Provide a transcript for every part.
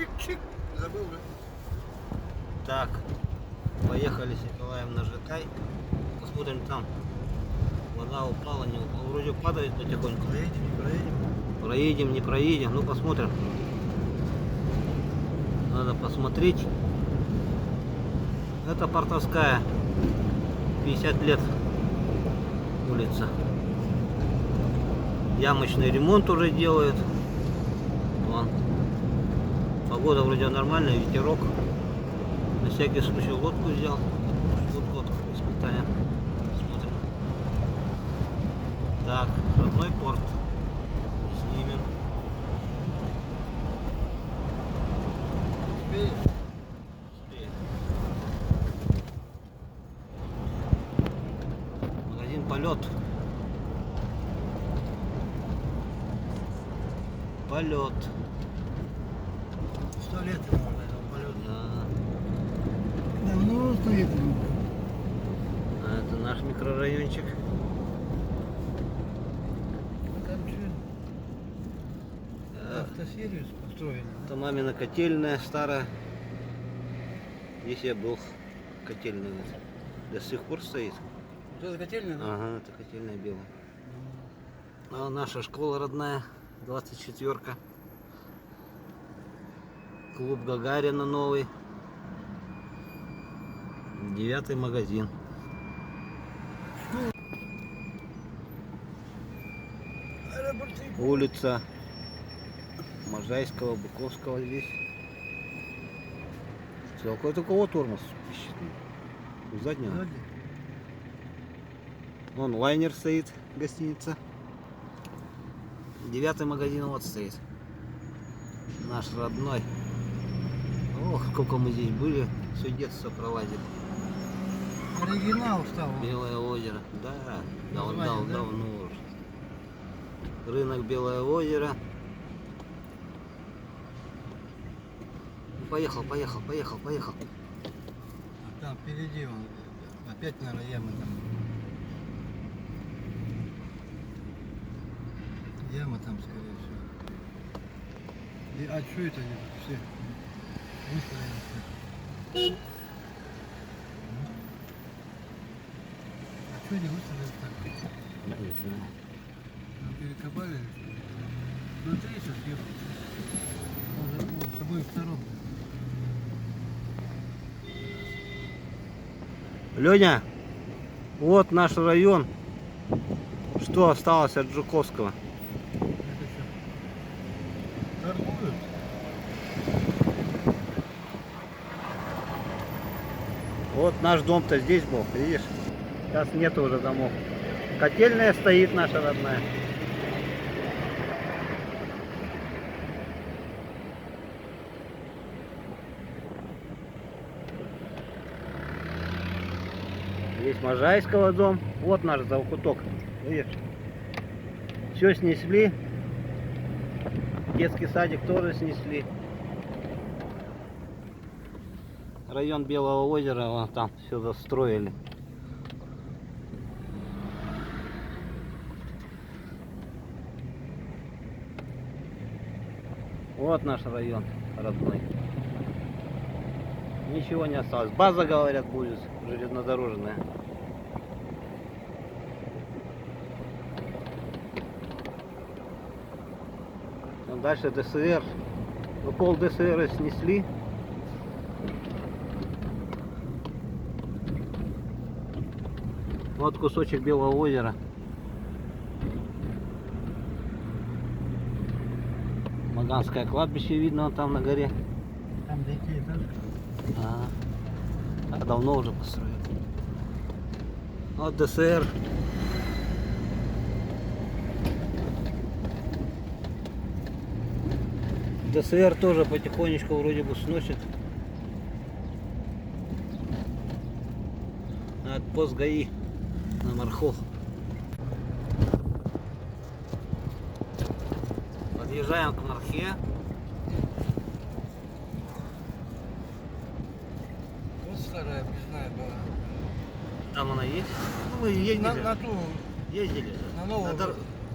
чик-чик. Забыл, да? Так, поехали с Николаем на Житай. Посмотрим там. Вода упала, не упала. Вроде падает потихоньку. Проедем, не проедем. Проедем, не проедем. Ну посмотрим. Надо посмотреть. Это Портовская. 50 лет улица. Ямочный ремонт уже делают. Вон. Погода вроде нормальная, ветерок. На всякий случай лодку взял. Вот лодку испытаем. Смотрим. Так, родной порт. Снимем. Успеем? Успеем. Магазин «Полет». Полет. 100 лет ему уже этого полета. Да. Давно стоит ему. А это наш микрорайончик. Там что? Автосервис построен. Это мамина котельная старая. Здесь я был котельная. До сих пор стоит. Вот это котельная, да? Ага, это котельная белая. А наша школа родная, 24-ка. Клуб Гагарина новый. 9-й магазин. Улица Можайского, Быковского здесь. Все, какой только вот тормоз пищит. У заднего. Сзади. Вон лайнер стоит, гостиница. 9-й магазин вот стоит. Наш родной. Ох, сколько мы здесь были. Все детство проводили. Оригинал стал. Белое озеро. Да, Название, да? давно уже. Рынок Белое озеро. Поехал. А там впереди он. Опять, наверное, яма там. Яма там, скорее всего. А что это они тут все выставлены? А что они выставлены так? Не знаю. Там перекопали? Внутри сейчас ехать. Вот, с обоих сторон. Леня, вот наш район. Что осталось от Жуковского? Это что? Торгуют? Вот наш дом-то здесь был, видишь? Сейчас нету уже домов. Котельная стоит наша родная. Здесь Можайского дом. Вот наш закуток. Видишь? Все снесли. Детский садик тоже снесли. Район Белого озера, вон там все застроили. Вот наш район родной. Ничего не осталось. База, говорят, будет железнодорожная. Там дальше ДСР. Ну, пол ДСР снесли. Вот кусочек Белого озера. Маганское кладбище видно вон там на горе. Там детей, да? А давно уже построили. Вот ДСР. ДСР тоже потихонечку вроде бы сносит. От пост ГАИ на Мархов. Подъезжаем к Мархе. Вот старая объездная была. Там она есть. Ну, мы ездили. На ту, Ездили. на новую На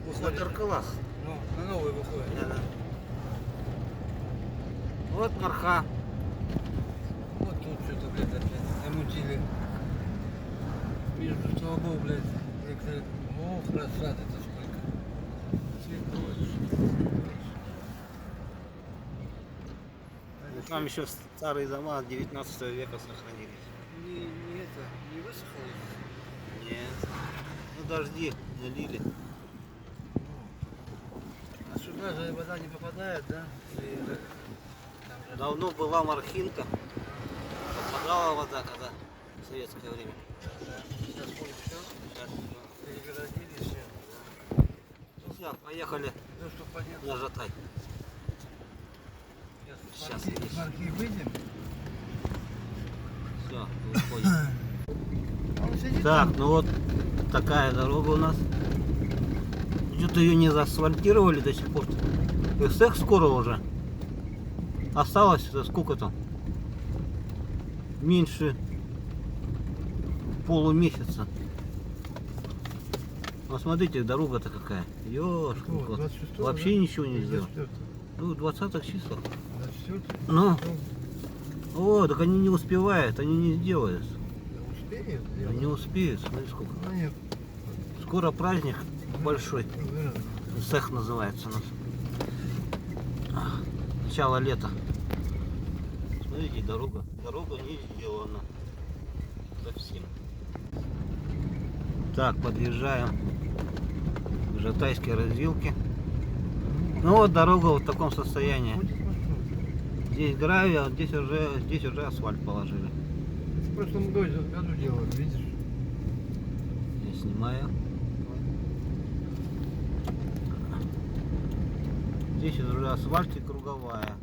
выходит. Таркалах. Ну, на новую выходит. Да. Вот марха. Вот тут что-то, блядь, опять замутили. Между столбов, блядь, некоторые... Ох, рассады-то сколько. Цветной. Там еще старые дома 19 века сохранились. Не это, не высохло? Нет. Ну дожди налили. А сюда же вода не попадает, да? Или там же... Давно была морхинка. Попадала вода, когда в советское время. Да. Сейчас вон все, Сейчас перегородили все. ну, все, поехали Ну что, понятно. на Жатай. Сейчас Сейчас с марки выйдем. Все, выходим. А он сидит Так, там? ну вот такая дорога у нас. Что-то ее не заасфальтировали до сих пор. Их скоро уже. Осталось за сколько там? Меньше полумесяца. Ну смотрите, дорога-то какая. Ёшкин Вот, кот. 26-го, Вообще да? ничего не сделал. 24-го. Ну, в 20-х числах. 24-го. Ну, о, так они не успевают, они не сделают. Успеет? Они не успеют, смотри сколько. Ну нет. Скоро праздник большой. Да. Цех называется у нас. Начало лета. Смотрите, дорога. Дорога не сделана. Совсем. Так, подъезжаем к Жатайской развилке. Ну вот дорога вот в таком состоянии. Будет маршрут. Здесь гравий, а здесь уже асфальт положили. В прошлом году делали, видишь? Я снимаю. Здесь уже асфальт и круговая.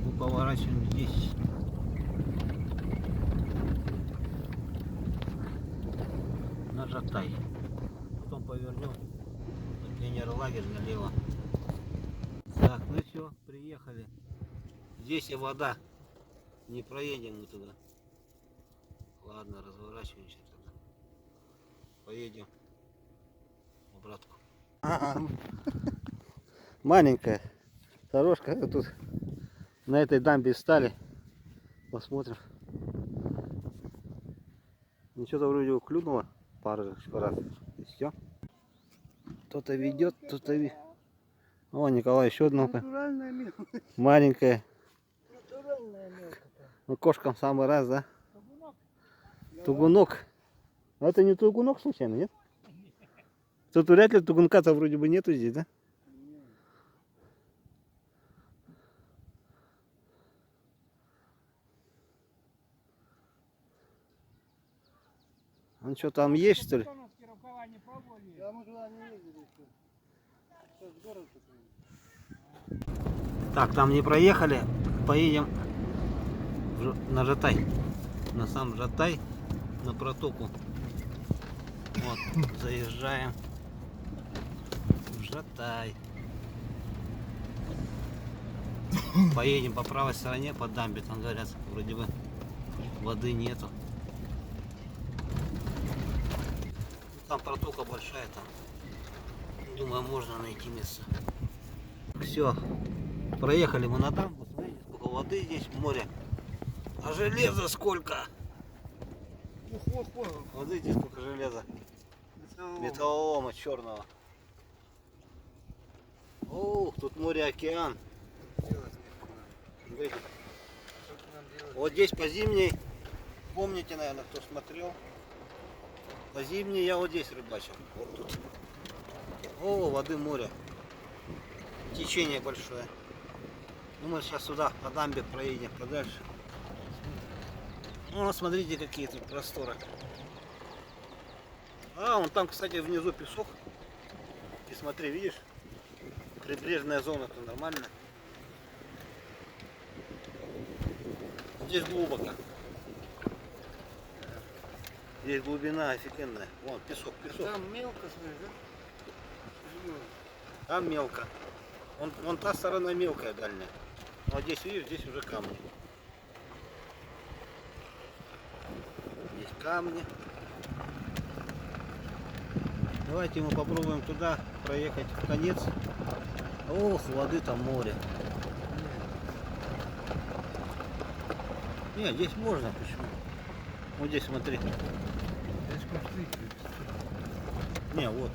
Мы поворачиваем здесь. На Жатай. Потом повернем на пионерлагерь налево. Так, ну все, приехали. Здесь и вода. Не проедем мы туда. Ладно, разворачиваемся тогда. Поедем обратно. Маленькая дорожка. Тут на этой дамбе встали. Посмотрим. Ничего-то вроде клюнуло пару раз. И все. Кто-то ведет, кто-то ведет. О, Николай, еще одна Натуральная мелка. маленькая. Натуральная мелка. Ну, кошкам самый раз, да? Тугунок. А это не тугунок случайно, нет? Тут вряд ли тугунка-то вроде бы нету здесь, да? Он что там есть, что ли? Да, мы туда не ездили еще. Сейчас город такой. Так, там не проехали. Поедем на Жатай. На сам Жатай, на протоку. Вот, заезжаем в Жатай. Поедем по правой стороне по дамбе. Там говорят, вроде бы воды нету. Там протока большая, там. Думаю, можно найти место. Все, проехали мы на дамбу. Смотрите, сколько воды здесь в море. А железа сколько? Смотрите, сколько железа. Металлолома черного. Ух, тут море, океан. Смотрите. Вот здесь по зимней, помните, наверное, кто смотрел. По зимней я вот здесь рыбачил. Вот тут. О, воды море. Течение большое. Ну, мы сейчас сюда по дамбе проедем подальше. Ну, смотрите, какие тут просторы. А, вон там, кстати, внизу песок. И смотри, видишь? Прибрежная зона-то нормальная. Здесь глубоко. Здесь глубина офигенная. Вон, песок, песок. Там мелко, смотри, да? Там мелко. Вон та сторона мелкая дальняя. Ну, а здесь, видишь, здесь уже камни. Здесь камни. Давайте мы попробуем туда проехать в конец. Ох, воды там море. Нет, здесь можно, почему? Вот здесь смотри. Здесь кусты. Не, вот.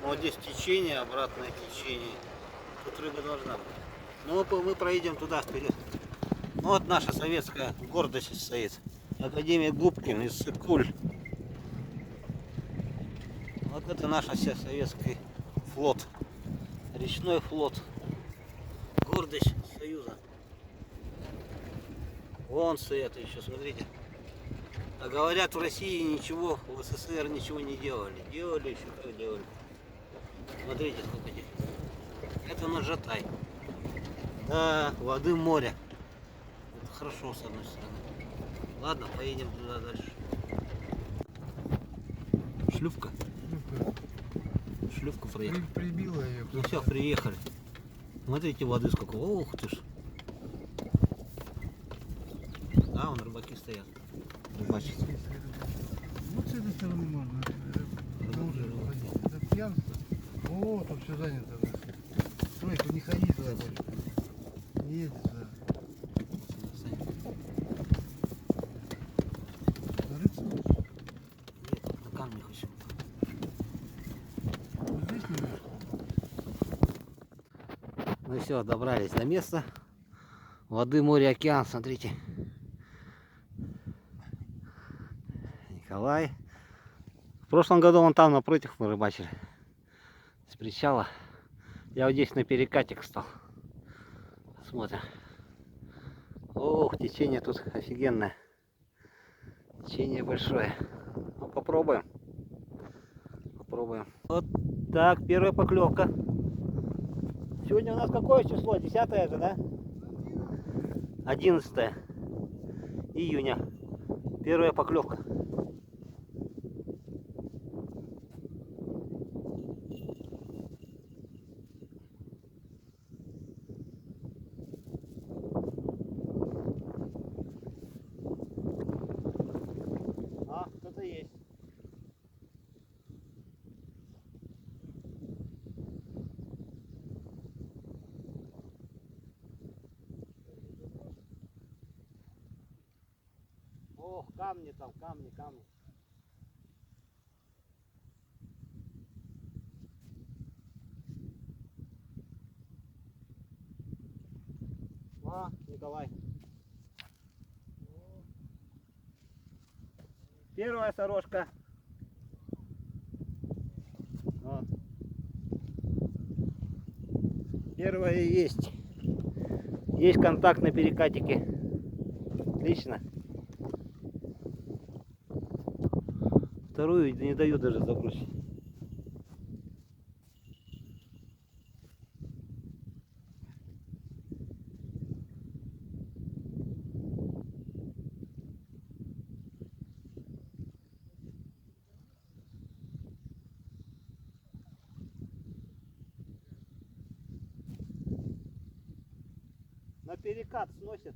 Вот здесь течение, обратное течение. Тут рыба должна быть. Ну мы проедем туда вперед. Ну вот наша советская гордость стоит. Академия Губкин из Сыкуль. Вот это наш советский флот. Речной флот. Гордость Союза. Вон стоят еще, смотрите. А говорят, в России ничего, в СССР ничего не делали. Делали еще как делали. Смотрите, сколько здесь. Это Нажатай. Да, воды моря. Это хорошо, с одной стороны. Ладно, поедем туда дальше. Шлюпка. Шлюпка проехала. Прибила ее. Ну все, приехали. Смотрите, воды сколько. Ух ты ж. Да, вон рыбаки стоят. Рыбачат. Вот с этой стороны можно. Это уже выходить. Это пьянство. О, тут все занято. Стройка, не ходи туда больше. Не едет туда. Нарыться? Нет, на камне хочу. Вот здесь не видишь? Ну все, добрались до места. Воды, море, океан, смотрите. Николай. В прошлом году вон там напротив мы рыбачили. С причала. Я вот здесь на перекатик стал. Смотрим. Ох, течение тут офигенное. Течение большое. Ну, попробуем. Попробуем. Вот так, первая поклевка. Сегодня у нас какое число? 10 же, да? 11 июня. Первая поклевка. А, кто-то есть. Ох, камни там, камни, камни. А, Николай. Первая сорожка. Вот. Первая есть. Есть контакт на перекатике. Отлично. Вторую не даю даже забросить. На перекат сносит.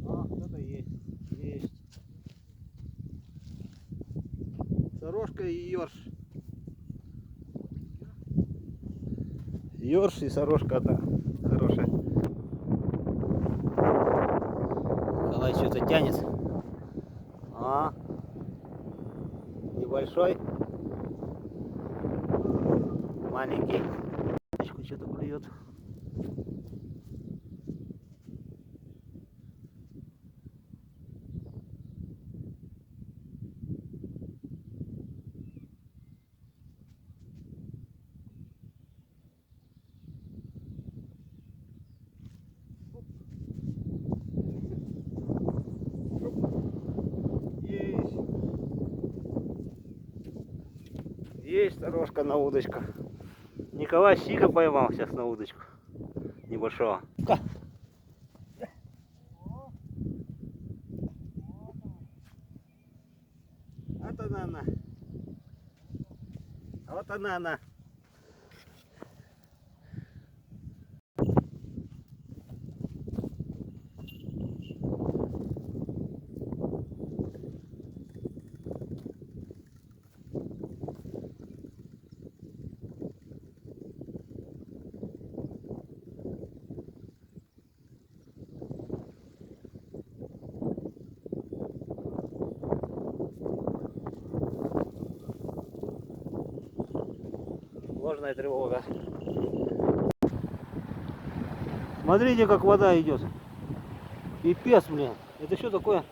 А, кто-то есть. Есть. Сорожка и ёрш. Ёрш и сорожка одна хорошая. Николай что-то тянет. А, небольшой. Маленький. Что-то клюет. Есть сорожка на удочку. Николай сика поймал сейчас на удочку. Небольшого. Вот она. Вот она. Ложная тревога. Смотрите, как вода идет. Пипец, блин. Это что такое?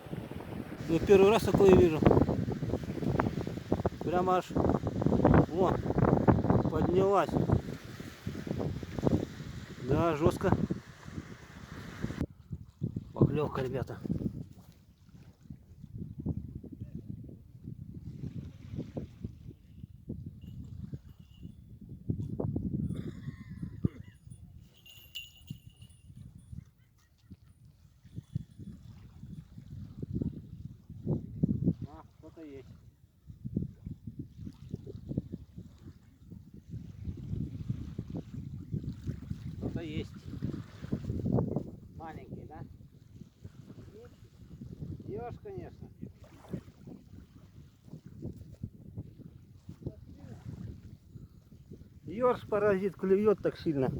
Я первый раз такое вижу. Прямо аж вон поднялась. Да, жестко. Поклевка, ребята. Что-то есть. Что-то есть. Маленький, да? Ёж, конечно. Ёж паразит клюет так сильно.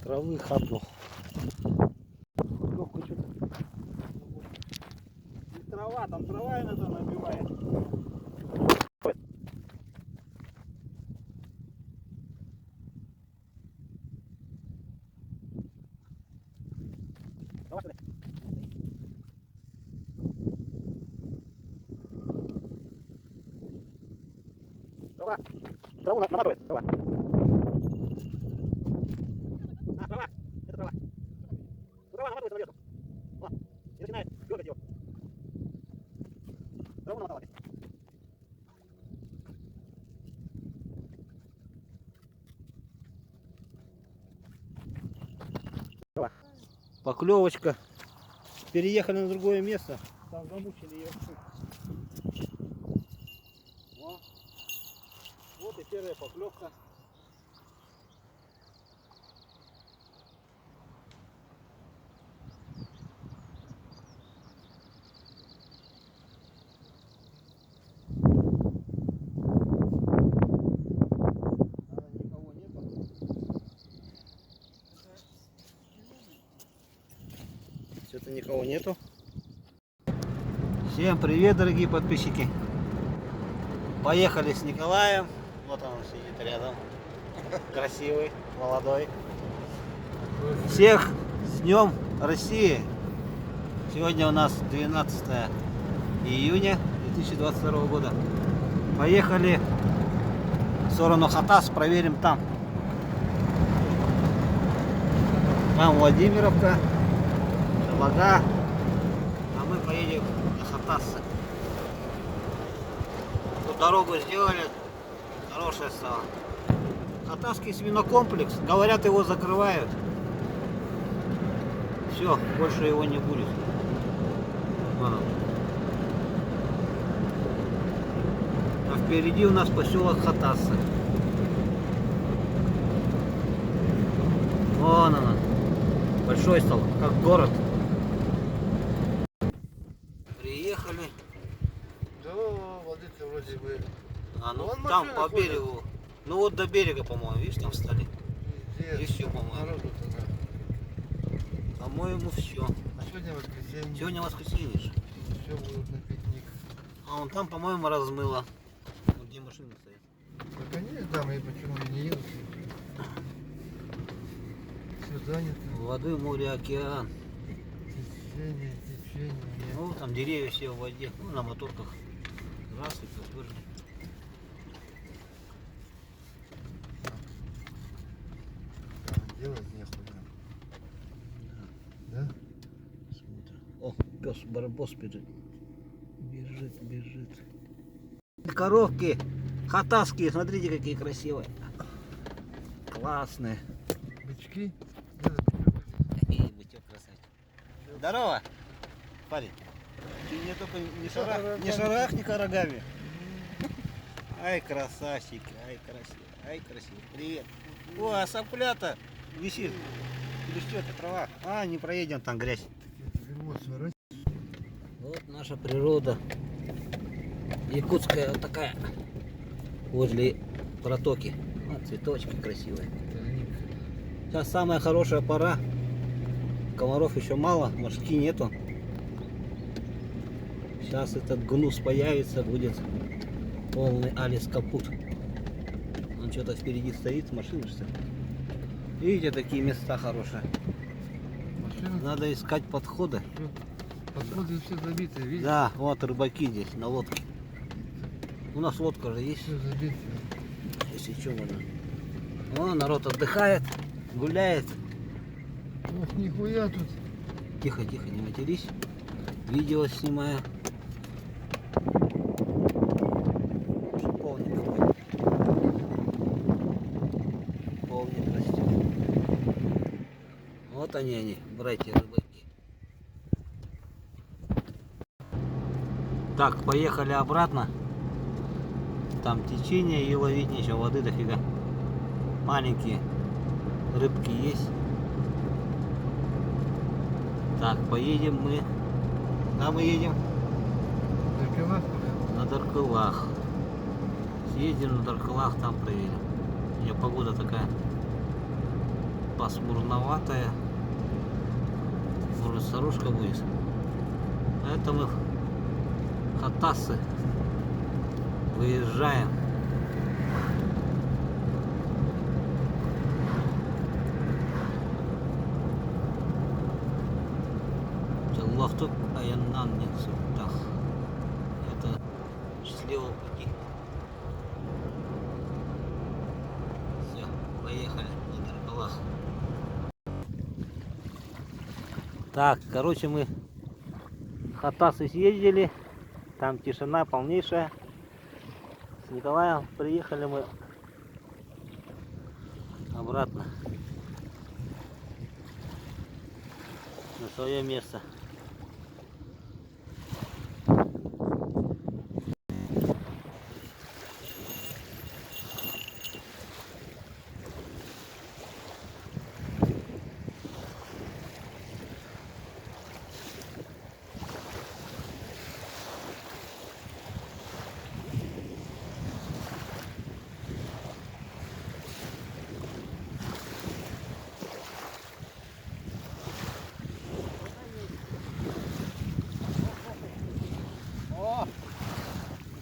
Травы хапнул. Легко что-то. Не трава, там трава иногда набивает. Трава. Траву наматывает. Трава. А, трава. Это трава. Трава наматывается наверху. Вот. И начинает дергать его. Траву намотала. Трава. Поклевочка. Переехали на другое место. Там замучили ее. Вот и первая поклевка. Никого нету. Что-то никого нету. Всем привет, дорогие подписчики. Поехали с Николаем. Вот он сидит рядом. Красивый, молодой. Всех с Днем России. Сегодня у нас 12 июня 2022 года. Поехали в сторону Хатас, проверим там. Там Владимировка, Шабага, а мы поедем на Хатас. Тут дорогу сделали, хорошая стала. Хатасский свинокомплекс, говорят, его закрывают. Все, больше его не будет. А впереди у нас поселок Хатасы. Вон она. Большой стал, как город. Приехали. Да, воды-то вроде бы. А ну Вон там машина по ходит. берегу. Ну вот до берега, по-моему, видишь, там встали. И все, по-моему. Народу-то, да. По-моему, все. А сегодня воскресенье. Сегодня воскресенье же. Все будут на пикник. А вон там, по-моему, размыло. Вот где машины стоят. Да, конечно, да, мы почему не едут. Все занято. Воды, море, океан. Течение, течение. Ну, там деревья все в воде. Ну, на моторках. Здравствуйте, выжили. делать нехуй. Да? Смотрим. О, пес барбос бежит. Бежит. Коровки хатасские, смотрите, какие красивые. Классные. Бычки. Эй, бычок красавчик. Здорово, парень. Ты мне только не шарахни-ка рогами. Ай, красавчик, ай, красивый. Привет. О, а сопля-то висит. Или что это, трава? А, не проедем, там грязь. Вот наша природа. Якутская вот такая. Возле протоки. Вот цветочки красивые. Сейчас самая хорошая пора. Комаров еще мало, мошки нету. Сейчас этот гнус появится, будет полный Алис капут. Он что-то впереди стоит, машина что ли? Видите, такие места хорошие. Машина? Надо искать подходы. Подходы все забиты, видишь? Да, вот рыбаки здесь на лодке. У нас лодка же есть. Все забито. Если что, можно. О, народ отдыхает, гуляет. Ох, нихуя тут. Тихо, не матерись. Видео снимаю. Полник какой. Полник растет. Вот они, братья рыбаки. Так, поехали обратно. Там течение и ловить нечего, воды дофига. Маленькие рыбки есть. Так, поедем мы. Куда мы едем? Зеркала? На Даркылах. Съездим на Даркылах, там проверим. У меня погода такая пасмурноватая. Может, сорожка будет. А это мы в Хатасы выезжаем. Лохтук Аяннан не сутах. Это счастливого пути. Все, поехали на Даркалах. Так, короче, мы в Хатасы съездили. Там тишина полнейшая. С Николаем приехали мы обратно на свое место.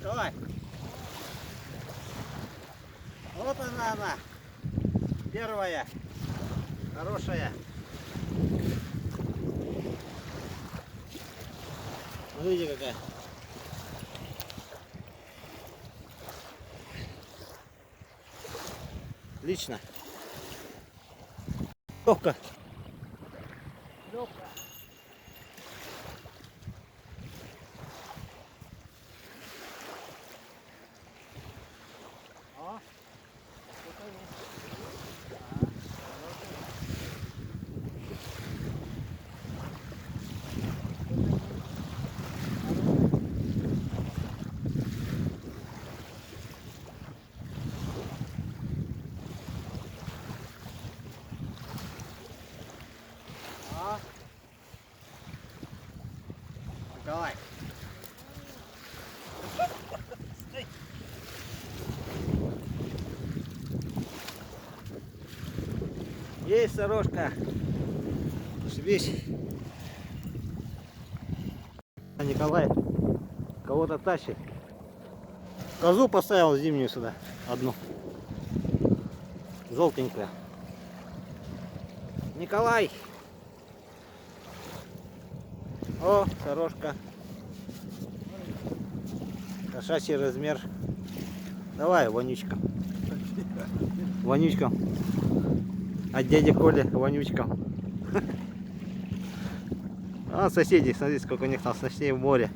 Давай. Вот она. Первая. Хорошая. Смотрите какая. Отлично. Легко. Давай. Есть сорожка. Шибись. Николай кого-то тащит. Козу поставил зимнюю сюда. Одну. Желтенькая. Николай. О, сорожка. Кошачий размер. Давай, Вонючка. Вонючка. от дяди Коли вонючкам. А соседи, смотрите, сколько у них там снастей в море.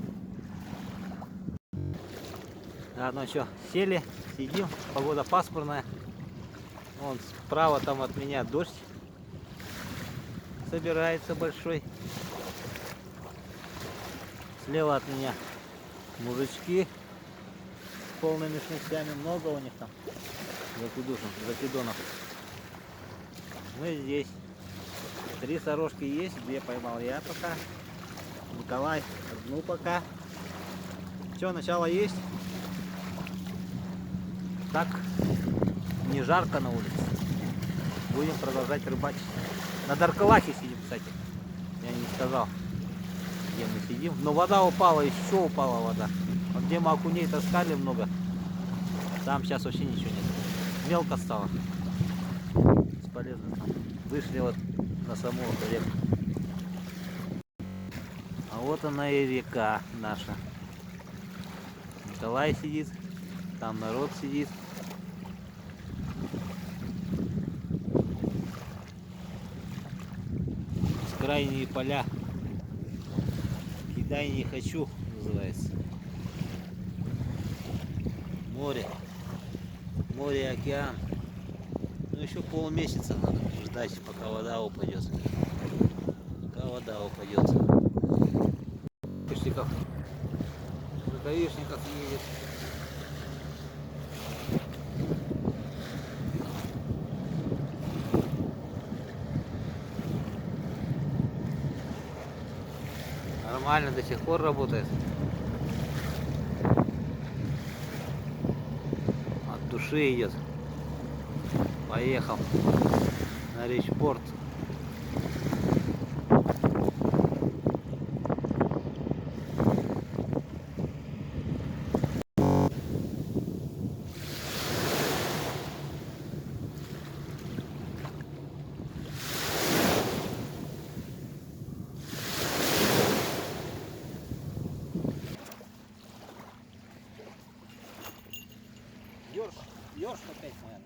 А, ну что, сели, сидим, погода пасмурная. Вон справа там от меня дождь собирается большой. Слева от меня мужички с полными снастями, много у них там закидонов. Мы здесь. 3 сорожки есть, 2 поймал я пока. Николай одну пока. Все, начало есть. Так, не жарко на улице. Будем продолжать рыбачить. На Даркалахе сидим, кстати. Я не сказал, где мы сидим. Но вода упала, еще упала вода. Вот где мы окуней таскали много, там сейчас вообще ничего нет. Мелко стало. Бесполезно. Вышли вот на саму реку. А вот она и река наша. Николай сидит, там народ сидит. Бескрайние поля. Кидай не хочу, называется. Море. Море, океан. Ну еще полмесяца надо ждать, пока вода упадет. Пока вода упадет. Рукавишников едет. Нормально до сих пор работает. От души идет. Поехал на речпорт. Ёрш опять, наверное.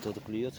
Кто-то клюет.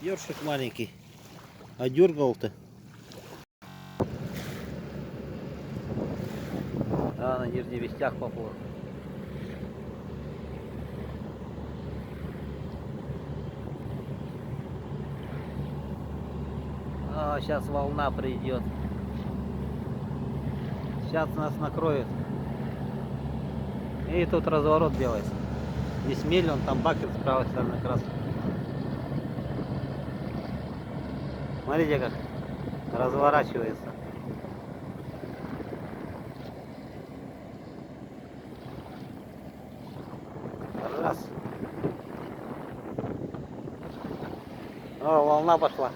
Ёршик маленький. А дергал-то. А, на нижний вестях поплыл. А, сейчас волна придет. Сейчас нас накроет. И тут разворот делается. Здесь мель, он там бакет с правой стороны как раз. Смотрите, как разворачивается. раз. О, волна пошла.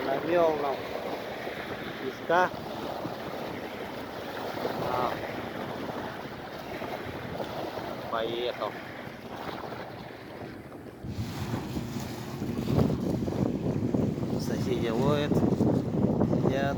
Навел нам песка. Поехал. Соседи ловят, сидят.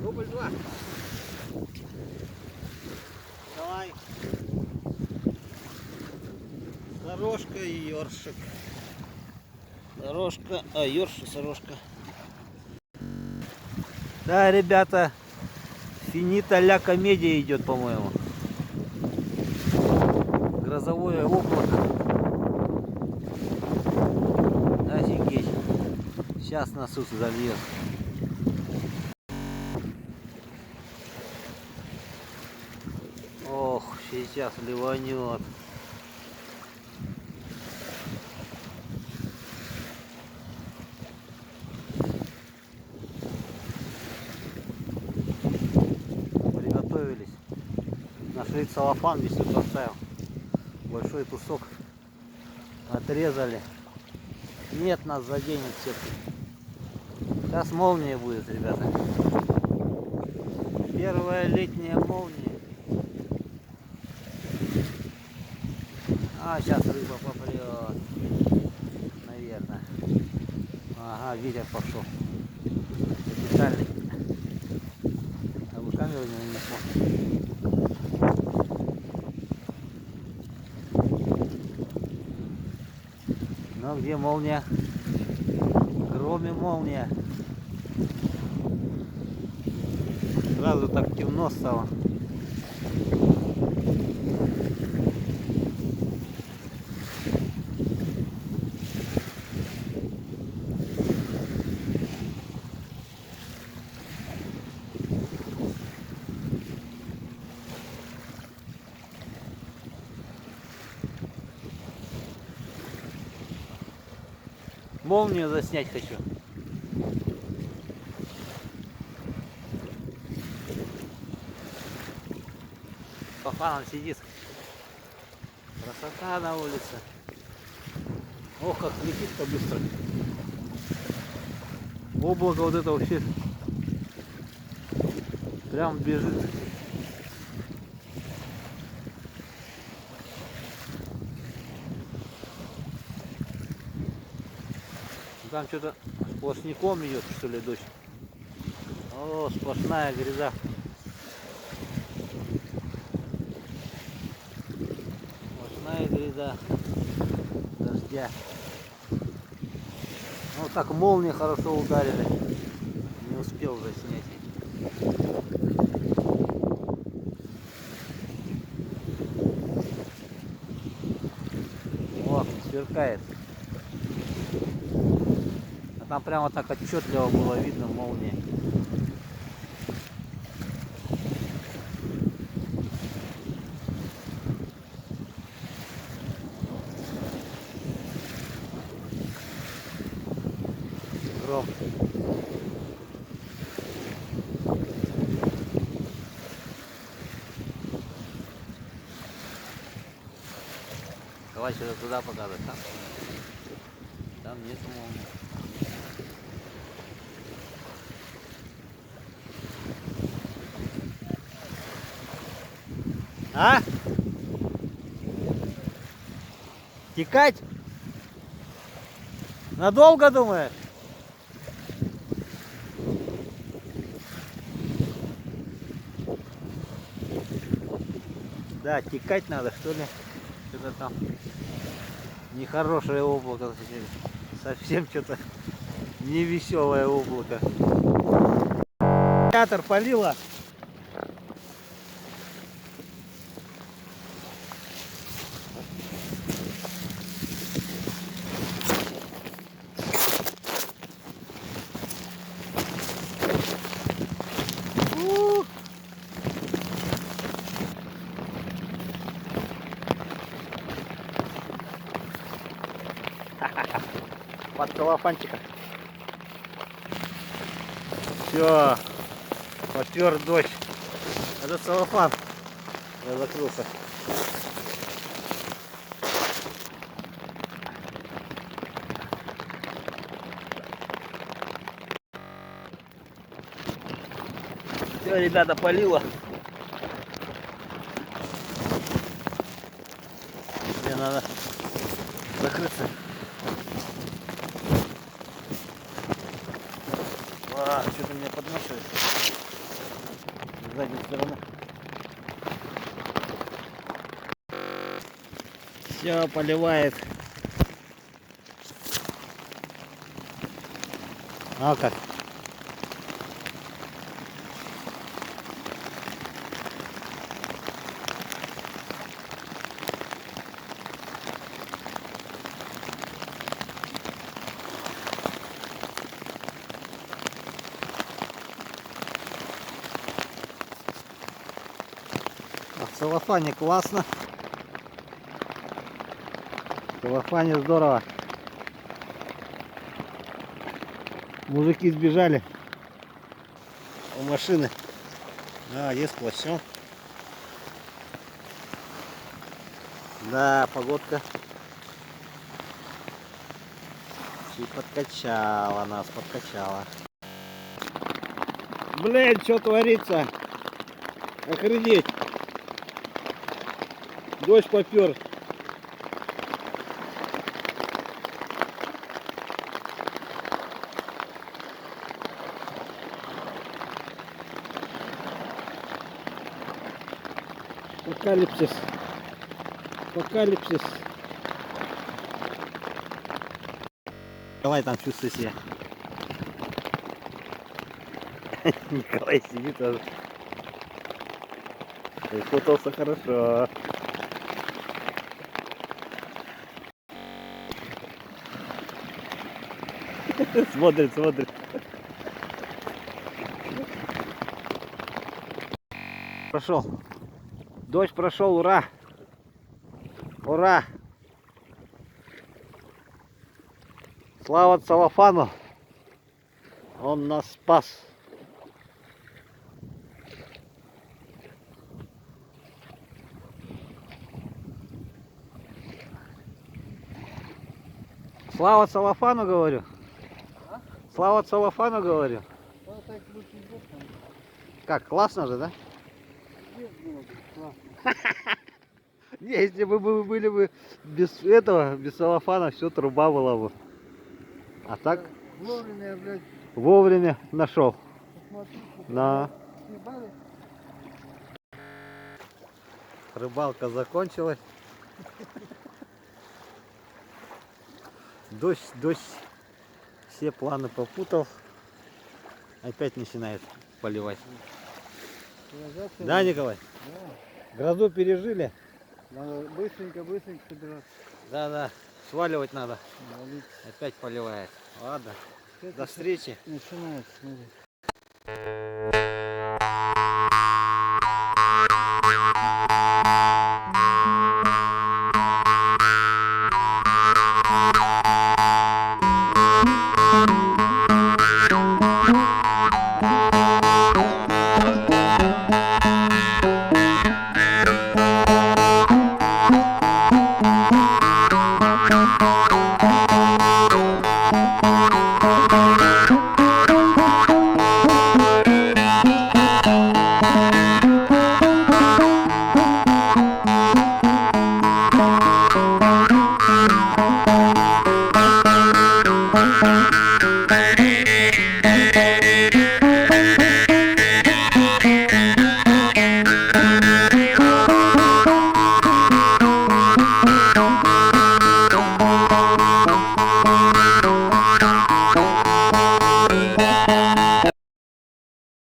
Рубль 2. Давай. Сорожка и ёршик. Сорожка, ёршик, сорожка. Да, ребята, финита ля комедия идет, по-моему. Грозовое облако. Офигеть. Сейчас нас тут зальет. Ох, сейчас ливанет. Приготовились. Нашли целлофан, весь тут оставил. Большой кусок отрезали. Нет, нас заденет все. Сейчас молния будет, ребята. Первая летняя молния. А, сейчас рыба попрет. Наверное. Ага, ветер пошел. Капитальный. А вы камеру не нанесло. Ну где молния? Громе молния. Сразу так темно стало. Молнию заснять хочу. По фанам сидит. Красота на улице. Ох, как летит-то быстро. Облако вот это вообще прям бежит. Там что-то сплошняком идет, что ли, дождь. О, сплошная гряза. Сплошная гряза дождя. Вот так молнии хорошо ударили. Не успел заснять. Вот, сверкает. Там прямо так отчетливо было видно молния. Гром. Давай сюда туда показывать. Там нет молнии. А? Текать? Надолго, думаешь? Да, текать надо, что ли? Что-то там нехорошее облако. Совсем что-то невеселое облако. Театр полило. Под целлофанчиком. Все, попер дождь. Это целлофан. Я закрылся. Все, ребята, полило. Мне надо закрыться. Что-то меня подмешивает с задней стороны. Все поливает. А как? В целлофане классно. В целлофане здорово. Мужики сбежали у машины. Есть плащом. Да, погодка чуть подкачала нас, подкачала. Блин, что творится? Охренеть! Дождь попер. Апокалипсис. Апокалипсис. Николай там чувствует себя. Николай сидит тоже. Фотался хорошо. Смотрит, смотрит. Прошел. Дождь прошел, ура! Ура! Слава целлофану! Он нас спас. Слава целлофану, говорю. А? Слава целлофану, говорю. Ну, так лучше не будет, там. Как, классно же, да? Здесь было бы классно. Не, если бы мы были бы без этого, без целлофана, все, труба была бы. А так Вовремя я, блядь, вовремя нашел. посмотри, Да. съебали. Рыбалка закончилась. Дождь все планы попутал. Опять начинает поливать. Да, Николай? Да. Грозу пережили? Надо быстренько собираться. Да, сваливать надо. Валить. Опять поливает. Ладно, Это до встречи. начинается, смотри.